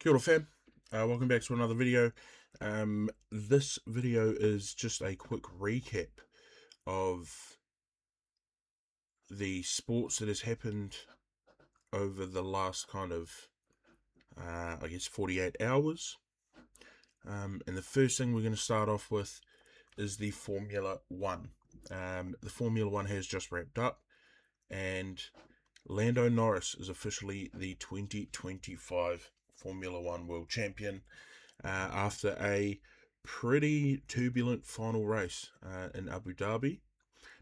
Kia ora fam, welcome back to another video. This video is just a quick recap of the sports that has happened over the last kind of, 48 hours. And the first thing we're going to start off with is the Formula One. The Formula One has just wrapped up, and Lando Norris is officially the 2025 Formula One World Champion after a pretty turbulent final race in Abu Dhabi.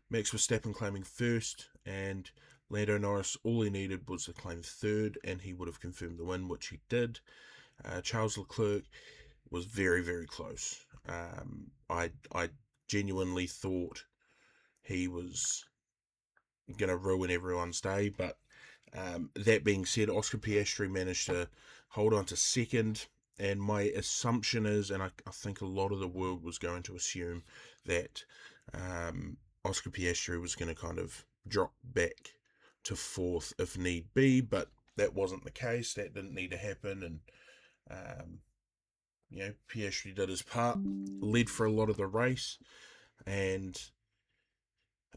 Max Verstappen claiming first, and Lando Norris, all he needed was to claim third, and he would have confirmed the win, which he did. Charles Leclerc was very, very close. I genuinely thought he was going to ruin everyone's day, but that being said, Oscar Piastri managed to hold on to second, and my assumption is, and I think a lot of the world was going to assume that Oscar Piastri was going to kind of drop back to fourth if need be, but that wasn't the case. That didn't need to happen, and Piastri did his part, led for a lot of the race, and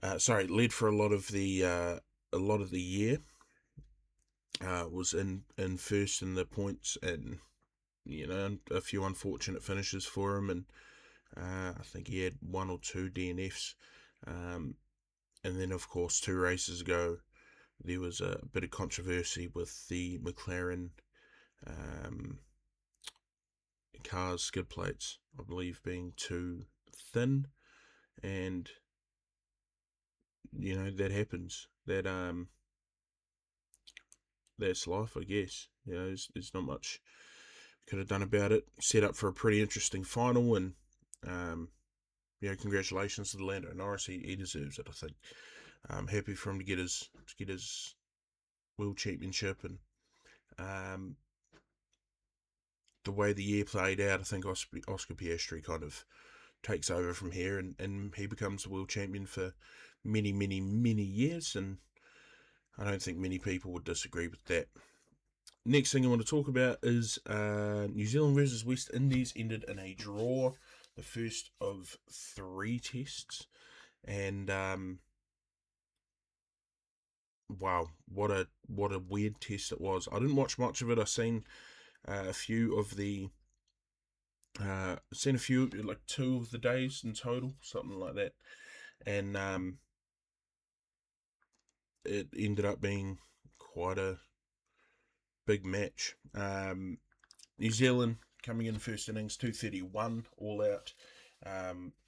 led for a lot of the year. Was in first in the points, and a few unfortunate finishes for him, and I think he had one or two DNFs, and then of course 2 races ago there was a bit of controversy with the McLaren cars skid plates, I believe, being too thin, and that happens. That's life, I guess. There's not much could have done about it. Set up for a pretty interesting final, and congratulations to the Lando Norris. He deserves it, I think. I'm happy for him to get his world championship, and the way the year played out, I think Oscar Piastri kind of takes over from here, and he becomes the world champion for many, many, many years, and I don't think many people would disagree with that. Next thing I want to talk about is New Zealand versus West Indies ended in a draw, the first of 3 tests, and wow, what a weird test it was. I didn't watch much of it. I seen a few of the like 2 of the days in total, something like that, and it ended up being quite a big match. New Zealand coming in first innings, 231 all out,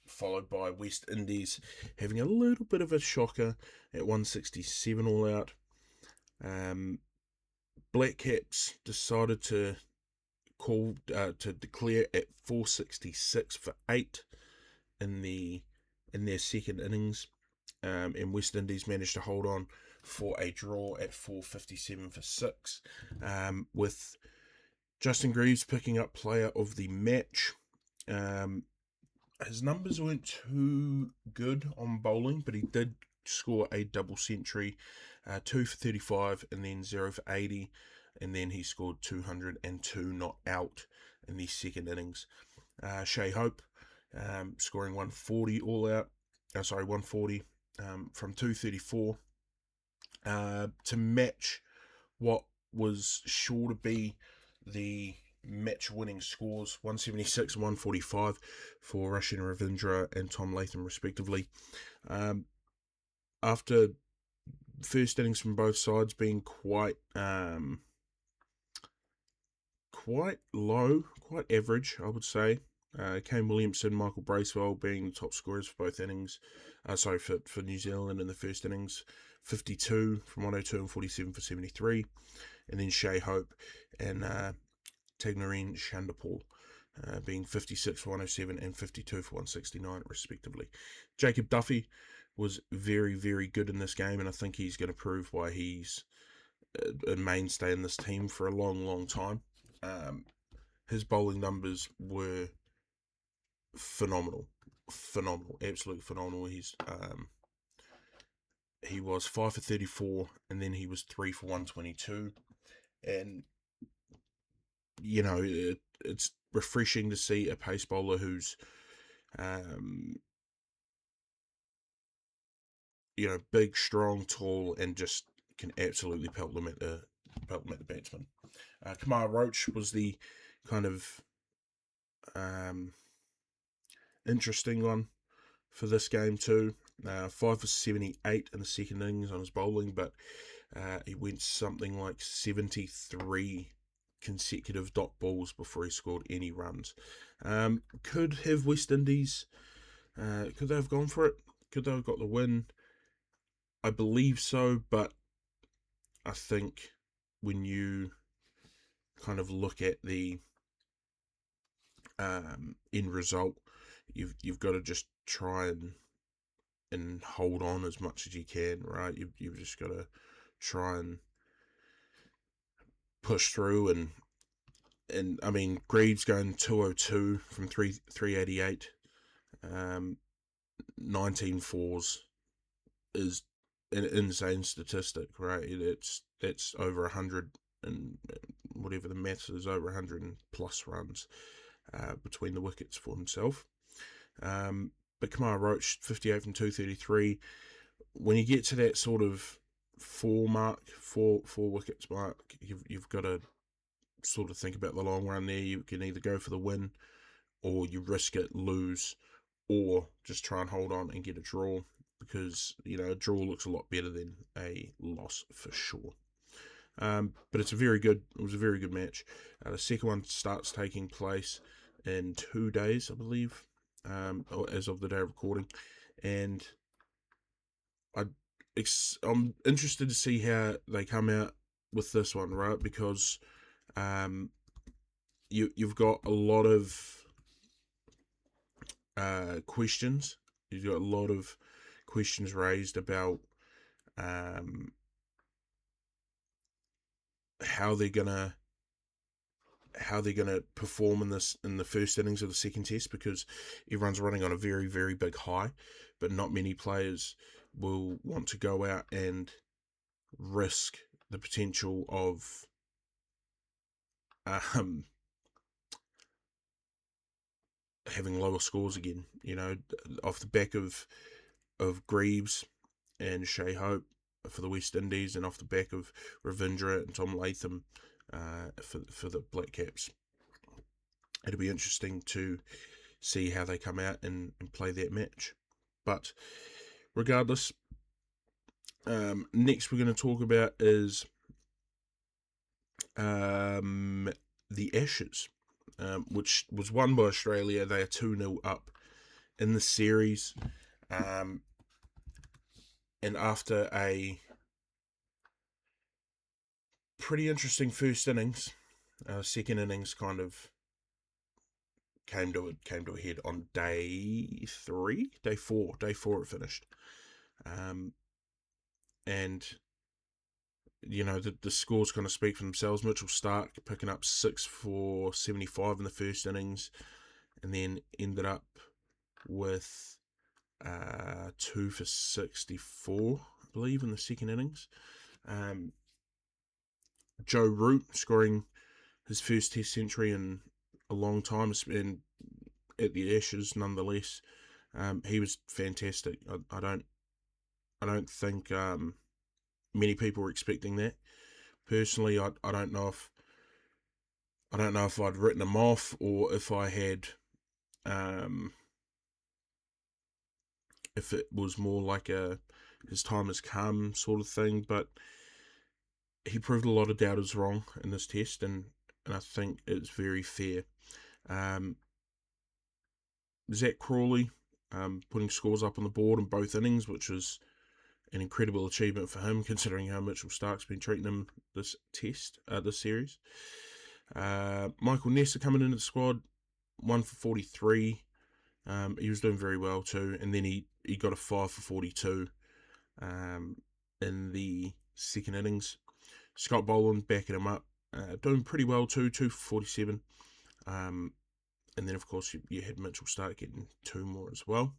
followed by West Indies having a little bit of a shocker at 167 all out. Blackcaps decided to declare at 466 for 8 in their second innings. And West Indies managed to hold on for a draw at 457 for 6, with Justin Greaves picking up player of the match. His numbers weren't too good on bowling, but he did score a double century, 2 for 35 and then 0 for 80, and then he scored 202 not out in the second innings. Shea Hope scoring 140 all out, 140 from 234 to match what was sure to be the match-winning scores, 176 and 145 for Roshan Ravindra and Tom Latham, respectively. After first innings from both sides being quite low, quite average, I would say. Kane Williamson, Michael Bracewell being the top scorers for both innings. For New Zealand in the first innings, 52 from 102 and 47 for 73. And then Shea Hope and Tagnoreen Shandapal being 56 for 107 and 52 for 169, respectively. Jacob Duffy was very, very good in this game, and I think he's going to prove why he's a mainstay in this team for a long, long time. His bowling numbers were phenomenal, absolutely phenomenal. He was 5 for 34, and then he was 3 for 122, and it's refreshing to see a pace bowler who's, big, strong, tall, and just can absolutely pelt them at the batsman. Kamar Roach was the kind of interesting one for this game too. 5 for 78 in the second innings on his bowling, but he went something like 73 consecutive dot balls before he scored any runs. Could have West Indies, could they have gone for it? Could they have got the win? I believe so, but I think when you kind of look at the end result, you've got to just try and hold on as much as you can, right? You've just got to try and push through, and I mean, Greaves going 202 from 388, 19 fours is an insane statistic, right? That's over 100 and whatever the maths is, over 100 and plus runs between the wickets for himself. But Kamar Roach 58 from 233. When you get to that sort of four wickets mark, you've got to sort of think about the long run there. You can either go for the win, or you risk it, lose, or just try and hold on and get a draw, because a draw looks a lot better than a loss for sure. But it was a very good match. The second one starts taking place in 2 days, I believe, as of the day of recording, and I'm interested to see how they come out with this one, right? Because you've got a lot of questions. You've got a lot of questions raised about how they're gonna perform in the first innings of the second test, because everyone's running on a very, very big high, but not many players will want to go out and risk the potential of having lower scores again. Off the back of Greaves and Shea Hope for the West Indies, and off the back of Ravindra and Tom Latham for the Blackcaps. It'll be interesting to see how they come out and play that match. But regardless, next we're going to talk about is the Ashes, which was won by Australia. They are 2-0 up in the series. And after a pretty interesting first innings, second innings kind of came to a head on day 4 it finished. And the scores kind of speak for themselves. Mitchell Starc picking up 6 for 75 in the first innings, and then ended up with 2 for 64, I believe, in the second innings. Joe Root scoring his first Test century in a long time, and at the Ashes nonetheless. He was fantastic. I don't think many people were expecting that. Personally, I don't know if I'd written him off, or if I had, if it was more like a his time has come sort of thing. But he proved a lot of doubters wrong in this test, and I think it's very fair. Zach Crawley putting scores up on the board in both innings, which was an incredible achievement for him, considering how Mitchell Starc's been treating him this series. Michael Nessa coming into the squad, 1 for 43. He was doing very well too, and then he got a 5 for 42 in the second innings. Scott Boland backing him up, doing pretty well too, 2 for 47. And then, of course, you had Mitchell Starc getting 2 more as well.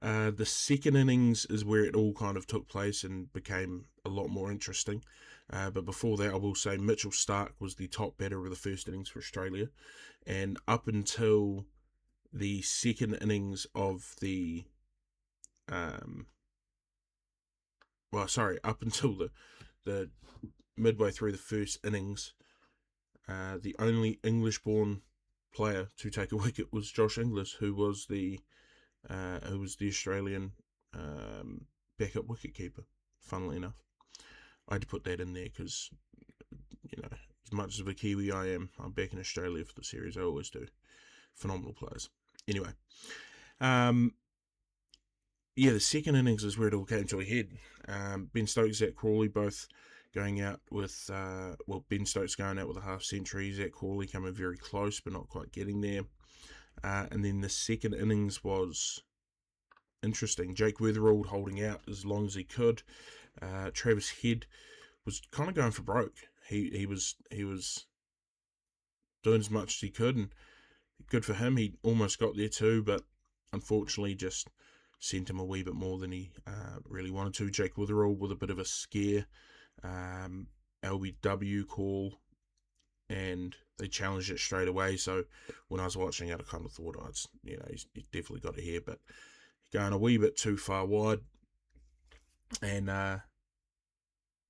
The second innings is where it all kind of took place and became a lot more interesting. But before that, I will say Mitchell Starc was the top batter of the first innings for Australia. And up until the second innings of the up until the midway through the first innings, the only English-born player to take a wicket was Josh Inglis, who was the Australian backup wicketkeeper. Funnily enough, I had to put that in there because, as much of a Kiwi I am, I'm back in Australia for the series. I always do. Phenomenal players. Anyway, the second innings is where it all came to a head. Ben Stokes, Zach Crawley both going out with, Ben Stokes going out with a half century, Zach Crawley coming very close but not quite getting there. And then the second innings was interesting. Jake Weatherald holding out as long as he could. Travis Head was kind of going for broke. He was doing as much as he could, and good for him. He almost got there too, but unfortunately just sent him a wee bit more than he really wanted to. Jake Weatherall with a bit of a scare LBW call, and they challenged it straight away. So when I was watching it, I kind of thought, he's definitely got it here, but going a wee bit too far wide. And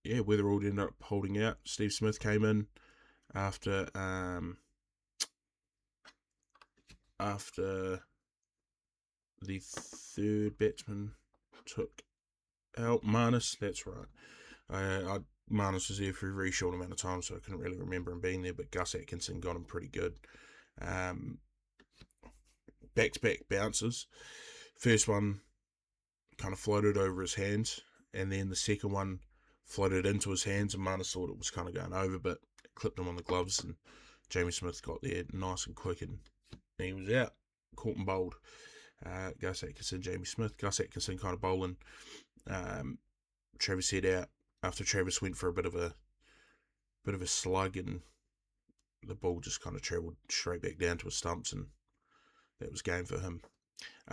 Weatherall ended up holding out. Steve Smith came in after the third batsman took out Marnus. That's right. Marnus was there for a very short amount of time, so I couldn't really remember him being there, but Gus Atkinson got him pretty good. Back-to-back bounces. First one kind of floated over his hands, and then the second one floated into his hands, and Marnus thought it was kind of going over, but it clipped him on the gloves, and Jamie Smith got there nice and quick, and he was out, caught and bowled. Gus Atkinson, Jamie Smith. Gus Atkinson kind of bowling. Travis Head out after Travis went for a bit of a slug, and the ball just kind of travelled straight back down to his stumps, and that was game for him.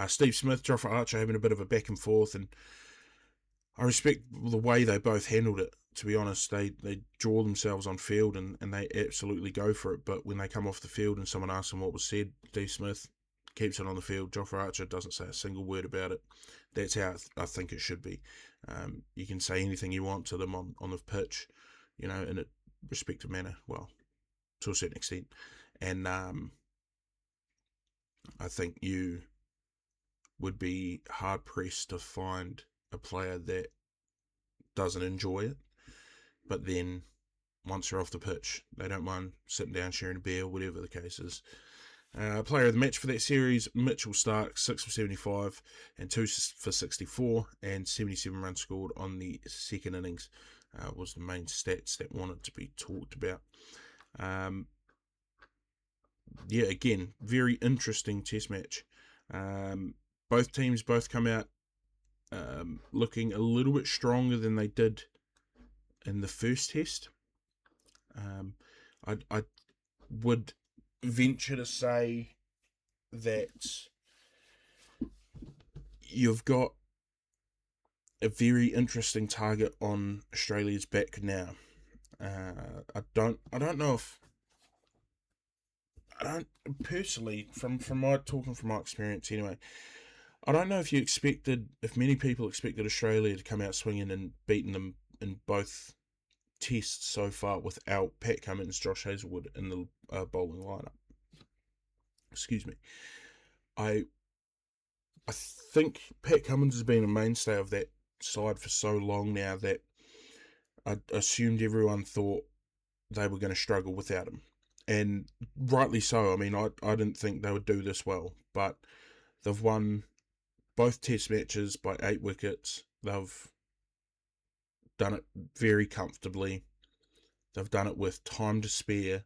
Steve Smith, Jofra Archer having a bit of a back and forth, and I respect the way they both handled it. To be honest, they draw themselves on field and they absolutely go for it. But when they come off the field and someone asks them what was said, Steve Smith keeps it on the field. Jofra Archer doesn't say a single word about it. That's how I think it should be. You can say anything you want to them on the pitch, in a respectful manner. Well, to a certain extent. And I think you would be hard pressed to find a player that doesn't enjoy it, but then once they're off the pitch, they don't mind sitting down, sharing a beer, whatever the case is. Player of the match for that series, Mitchell Starc, 6 for 75 and 2 for 64, and 77 runs scored on the second innings was the main stats that wanted to be talked about. Again, very interesting test match. Both teams come out looking a little bit stronger than they did in the first test. I would venture to say that you've got a very interesting target on Australia's back now. I don't know if I don't personally, from my experience anyway, I don't know if many people expected Australia to come out swinging and beating them in both tests so far without Pat Cummins, Josh Hazlewood in the bowling lineup. Excuse me. I think Pat Cummins has been a mainstay of that side for so long now that I assumed everyone thought they were going to struggle without him. And rightly so. I mean, I didn't think they would do this well, but they've won both test matches by 8 wickets. They've done it very comfortably. They've done it with time to spare.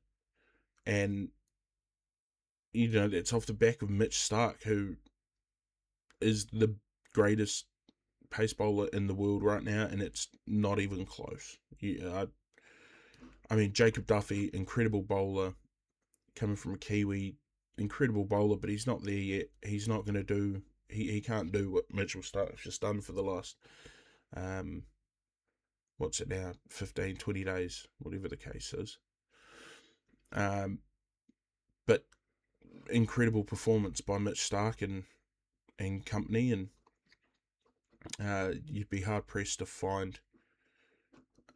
And, it's off the back of Mitch Starc, who is the greatest pace bowler in the world right now, and it's not even close. I mean, Jacob Duffy, incredible bowler, coming from a Kiwi, incredible bowler, but he's not there yet. He's not going to do He can't do what Mitchell Stark's just done for the last, what's it now, 15, 20 days, whatever the case is. But incredible performance by Mitch Stark and company, and you'd be hard pressed to find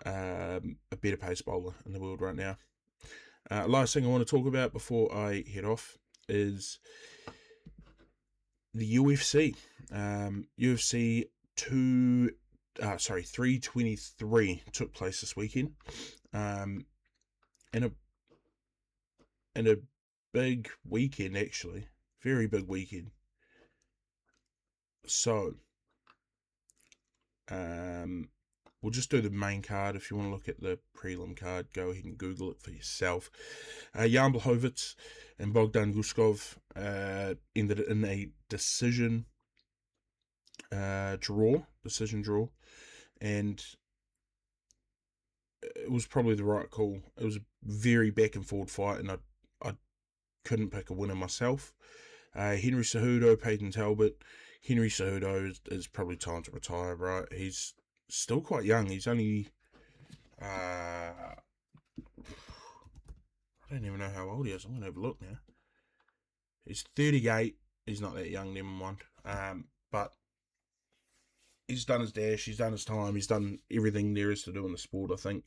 a better pace bowler in the world right now. Last thing I want to talk about before I head off is the UFC. UFC 323 took place this weekend. And a big weekend, actually. Very big weekend. So, we'll just do the main card. If you want to look at the prelim card, go ahead and Google it for yourself. Jan Blachowicz and Bogdan Guskov ended in a decision draw, and it was probably the right call. It was a very back and forward fight, and I couldn't pick a winner myself. Henry Cejudo, Peyton Talbot. Henry Cejudo is probably time to retire, right? He's still quite young. He's only, I don't even know how old he is. I'm going to have a look now. He's 38. He's not that young, never mind. But he's done his dash. He's done his time. He's done everything there is to do in the sport, I think.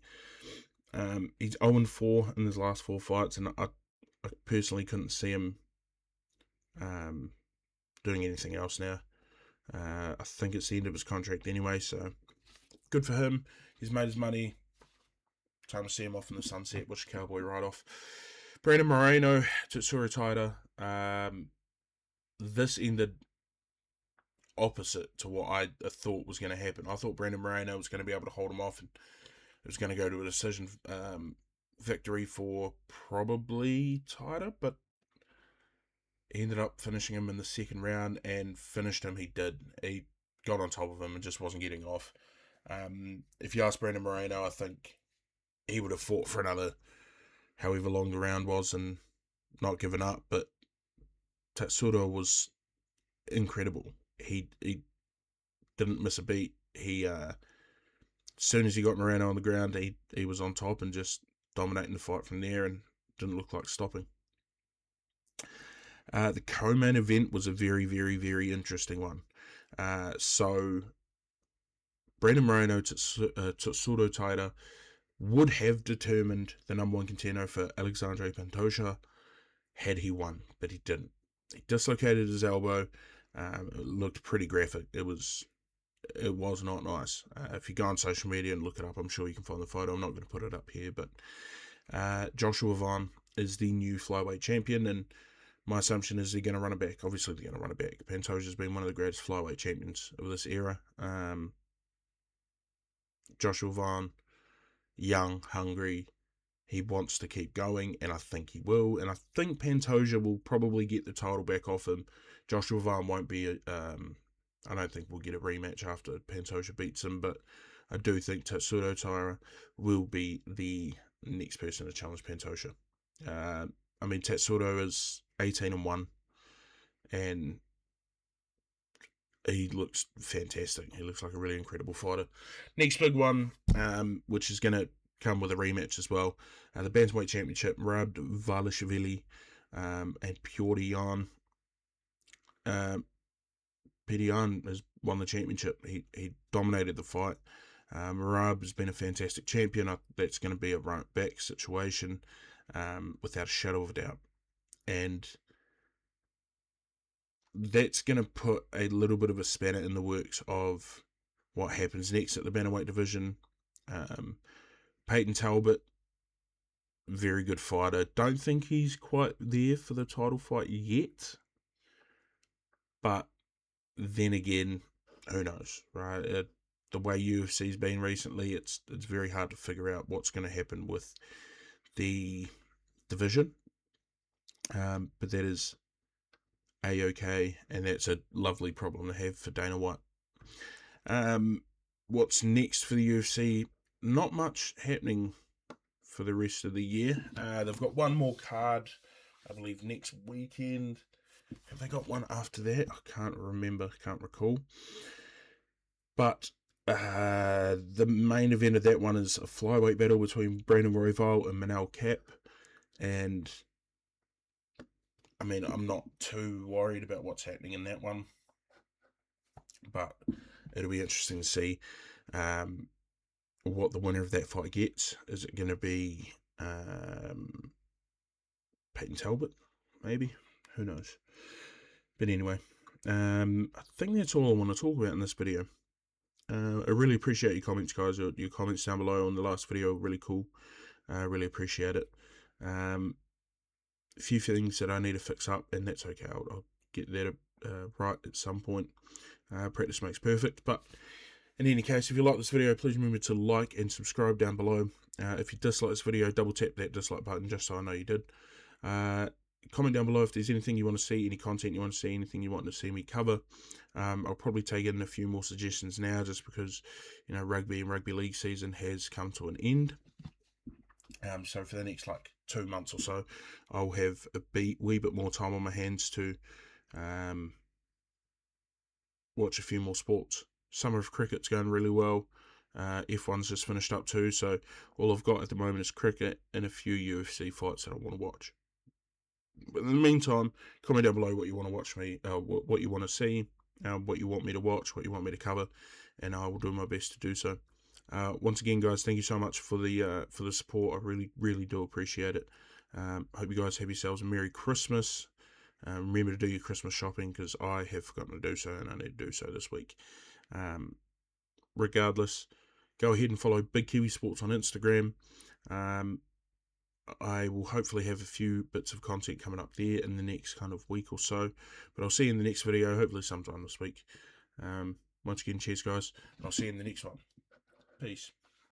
He's 0-4 in his last 4 fights, and I personally couldn't see him doing anything else now. I think it's the end of his contract anyway, so good for him. He's made his money. Time to see him off in the sunset. Watch Cowboy ride off. Brandon Moreno, Tetsuro Taira. This ended opposite to what I thought was going to happen. I thought Brandon Moreno was going to be able to hold him off, and it was going to go to a decision victory for probably Taira, but he ended up finishing him in the second round and finished him. He did. He got on top of him and just wasn't getting off. If you ask Brandon Moreno, I think he would have fought for another however long the round was and not given up. But Tetsuro was incredible. He didn't miss a beat. He as soon as he got Moreno on the ground, he was on top and just dominating the fight from there and didn't look like stopping. The co-main event was a very, very, very interesting one. So Brandon Moreno, Tetsuro Taira would have determined the number 1 contender for Alexandre Pantoja had he won, but he didn't. He dislocated his elbow. It looked pretty graphic. It was not nice. If you go on social media and look it up, I'm sure you can find the photo. I'm not going to put it up here, but Joshua Vaughn is the new flyweight champion, and my assumption is they're going to run it back. Obviously, they're going to run it back. Pantoja's been one of the greatest flyweight champions of this era. Joshua Vaughn, young, hungry. He wants to keep going, and I think he will. And I think Pantoja will probably get the title back off him. Joshua Vaughn won't be, I don't think we'll get a rematch after Pantoja beats him, but I do think Tetsuro Taira will be the next person to challenge Pantoja. I mean, Tetsuro is 18-1, and he looks fantastic. He looks like a really incredible fighter. Next big one, which is going to come with a rematch as well. The Bantamweight Championship, Merab Dvalishvili and Petr Yan. Petr Yan has won the championship. He dominated the fight. Merab has been a fantastic champion. That's going to be a right-back situation without a shadow of a doubt. And that's going to put a little bit of a spanner in the works of what happens next at the bantamweight division. Peyton Talbot, very good fighter. Don't think he's quite there for the title fight yet. But then again, who knows, right? The way UFC's been recently, it's very hard to figure out what's going to happen with the division. But that is A-OK, and that's a lovely problem to have for Dana White. What's next for the UFC? Not much happening for the rest of the year. They've got one more card, I believe, next weekend. Have they got one after that? I can't remember, can't recall. But the main event of that one is a flyweight battle between Brandon Royval and Manel Cap. And I mean, I'm not too worried about what's happening in that one, but it'll be interesting to see what the winner of that fight gets. Is it going to be Peyton Talbot? Maybe. Who knows? But anyway, I think that's all I want to talk about in this video. I really appreciate your comments, guys. Your comments down below on the last video are really cool. I really appreciate it. A few things that I need to fix up, and that's okay. I'll get that right at some point. Practice makes perfect. But in any case, if you like this video, please remember to like and subscribe down below. If you dislike this video, double tap that dislike button just so I know you did. Comment down below if there's anything you want to see, any content you want to see, anything you want to see me cover. I'll probably take in a few more suggestions now, just because rugby and rugby league season has come to an end. So for the next 2 months or so, I'll have a wee bit more time on my hands to watch a few more sports. Summer of cricket's going really well. F1's just finished up too, so all I've got at the moment is cricket and a few UFC fights that I want to watch. But in the meantime, comment down below what you want to watch me, what you want to see, what you want me to watch, what you want me to cover, and I will do my best to do so. Once again, guys, thank you so much for the support. I really, really do appreciate it. Hope you guys have yourselves a Merry Christmas. Remember to do your Christmas shopping, because I have forgotten to do so, and I need to do so this week. Regardless, go ahead and follow Big Kiwi Sports on Instagram. I will hopefully have a few bits of content coming up there in the next kind of week or so. But I'll see you in the next video, hopefully sometime this week. Once again, cheers, guys. And I'll see you in the next one. Peace.